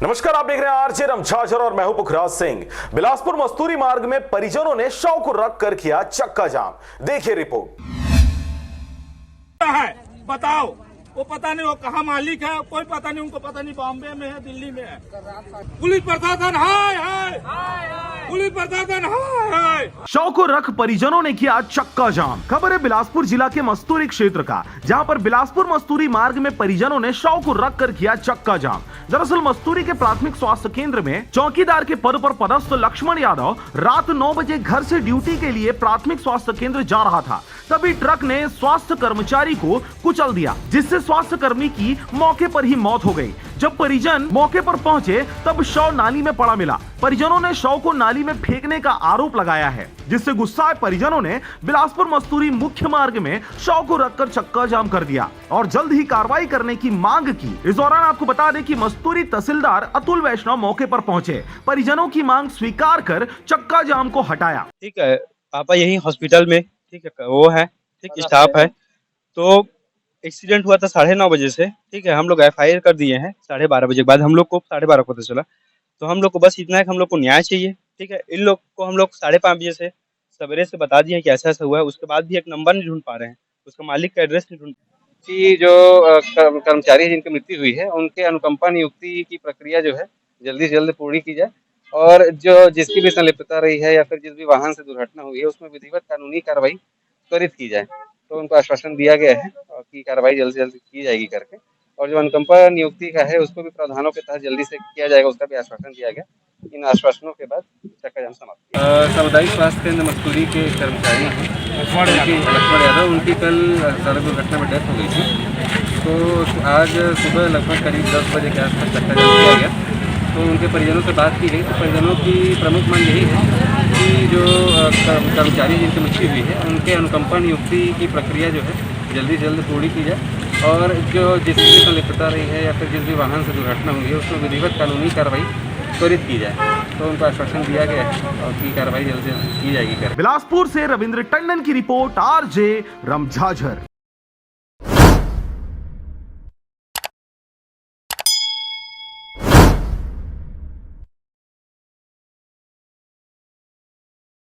नमस्कार, आप देख रहे हैं आरजे रमझाझर और मैं हूं पुखराज सिंह। बिलासपुर मस्तूरी मार्ग में परिजनों ने शव को रखकर किया चक्का जाम। देखिए रिपोर्ट। है बताओ, वो पता नहीं वो कहाँ मालिक है, कोई पता नहीं, उनको पता नहीं बॉम्बे में है, दिल्ली में है। पुलिस प्रशासन हाय, पुलिस प्रशासन हाय। शव को रख परिजनों ने किया चक्का जाम। खबर है बिलासपुर जिला के मस्तूरी क्षेत्र का, जहां पर बिलासपुर मस्तूरी मार्ग में परिजनों ने शव को रख कर किया चक्का जाम। दरअसल मस्तूरी के प्राथमिक स्वास्थ्य केंद्र में चौकीदार के पद पर पदस्थ लक्ष्मण यादव रात 9 बजे घर से ड्यूटी के लिए प्राथमिक स्वास्थ्य केंद्र जा रहा था। तभी ट्रक ने स्वास्थ्य कर्मचारी को कुचल दिया, जिससे स्वास्थ्य कर्मी की मौके पर ही मौत हो गई। जब परिजन मौके पर पहुंचे तब शव नाली में पड़ा मिला। परिजनों ने शव को नाली में फेंकने का आरोप लगाया है, जिससे गुस्साए परिजनों ने बिलासपुर मस्तूरी मुख्य मार्ग में शव को रखकर चक्का जाम कर दिया और जल्द ही कार्रवाई करने की मांग की। इस दौरान आपको बता दें कि मस्तूरी तहसीलदार अतुल वैष्णव मौके पर पहुंचे, परिजनों की मांग स्वीकार कर चक्का जाम को हटाया। ठीक है, पापा यही हॉस्पिटल में ठीक है वो है, ठीक स्टाफ है। तो एक्सीडेंट हुआ था 9:30 बजे से, ठीक है। हम लोग FIR कर दिए हैं 12:30 बजे के बाद। हम लोग को 12:30 को पता चला, तो हम लोग को बस इतना है कि हम लोग को न्याय चाहिए, ठीक है। इन लोग को हम लोग 5:30 बजे से सवेरे से बता दिए कि ऐसा ऐसा हुआ है। उसके बाद भी एक नंबर नहीं ढूंढ पा रहे हैं, उसका मालिक का एड्रेस नहीं ढूंढ। कि जो कर्मचारी जिनकी मृत्यु हुई है उनके अनुकंपा नियुक्ति की प्रक्रिया जो है जल्दी से जल्दी पूरी की जाए, और जो जिसकी भी संलिप्तता रही है या फिर जिस भी वाहन से दुर्घटना हुई है उसमें विधिवत कानूनी कार्रवाई त्वरित की जाए। तो उनको आश्वासन दिया गया है कि कार्रवाई जल्द से जल्द की जाएगी करके, और जो अनुकंपा नियुक्ति का है उसको भी प्रावधानों के तहत जल्दी से किया जाएगा, उसका भी आश्वासन दिया गया। इन आश्वासनों के बाद चक्का जाम समाप्त। सामुदायिक स्वास्थ्य केंद्र मस्तूरी के कर्मचारी हैं लक्ष्मण यादव, उनकी कल सड़क दुर्घटना में डेथ हो गई थी। तो आज सुबह लगभग करीब 10 बजे के आसपास चक्का जाम किया गया। तो उनके परिजनों से बात की गई, तो परिजनों की प्रमुख मांग यही है कि जो कर्मचारी जिनकी मृत्यु हुई है उनके अनुकंपा नियुक्ति की प्रक्रिया जो है जल्दी से जल्द पूरी की जाए, और जो जिसकी भी संलिप्तता रही है या फिर जिस भी वाहन से दुर्घटना हुई है उसमें विधिवत कानूनी कार्रवाई त्वरित की जाए। तो उनको आश्वासन दिया गया है और की कार्रवाई जल्द से जल्द की जाएगी। बिलासपुर से रविंद्र टंडन की रिपोर्ट, आरजे रमझाझर।